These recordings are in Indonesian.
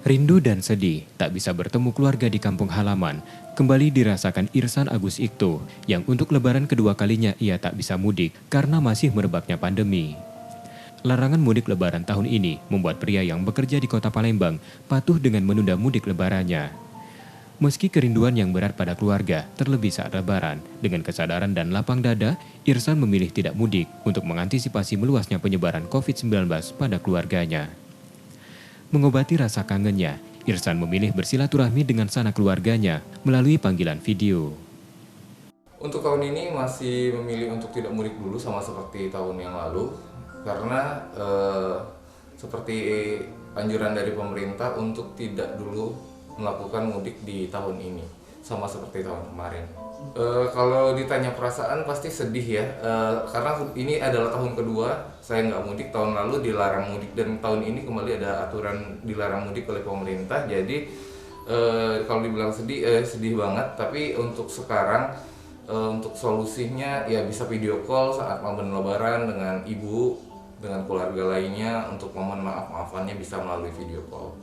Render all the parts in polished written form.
Rindu dan sedih tak bisa bertemu keluarga di kampung halaman kembali dirasakan Irsan Agus Ikto yang untuk lebaran kedua kalinya ia tak bisa mudik karena masih merebaknya pandemi. Larangan mudik lebaran tahun ini membuat pria yang bekerja di kota Palembang patuh dengan menunda mudik lebarannya. Meski kerinduan yang berat pada keluarga terlebih saat lebaran, dengan kesadaran dan lapang dada, Irsan memilih tidak mudik untuk mengantisipasi meluasnya penyebaran COVID-19 pada keluarganya. Mengobati rasa kangennya, Irsan memilih bersilaturahmi dengan sanak keluarganya melalui panggilan video. Untuk tahun ini masih memilih untuk tidak mudik dulu sama seperti tahun yang lalu karena seperti anjuran dari pemerintah untuk tidak dulu melakukan mudik di tahun ini sama seperti tahun kemarin. Kalau ditanya perasaan pasti sedih ya, karena ini adalah tahun kedua saya nggak mudik. Tahun lalu dilarang mudik dan tahun ini kembali ada aturan dilarang mudik oleh pemerintah. Jadi kalau dibilang sedih, sedih banget. Tapi untuk sekarang, untuk solusinya ya bisa video call saat momen lebaran dengan ibu, dengan keluarga lainnya. Untuk momen maaf-maafannya bisa melalui video call.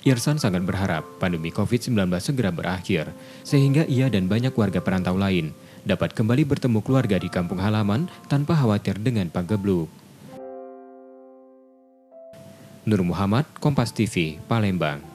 Irsan sangat berharap pandemi COVID-19 segera berakhir, sehingga ia dan banyak warga perantau lain dapat kembali bertemu keluarga di kampung halaman tanpa khawatir dengan panggebluk. Nur Muhammad, Kompas TV, Palembang.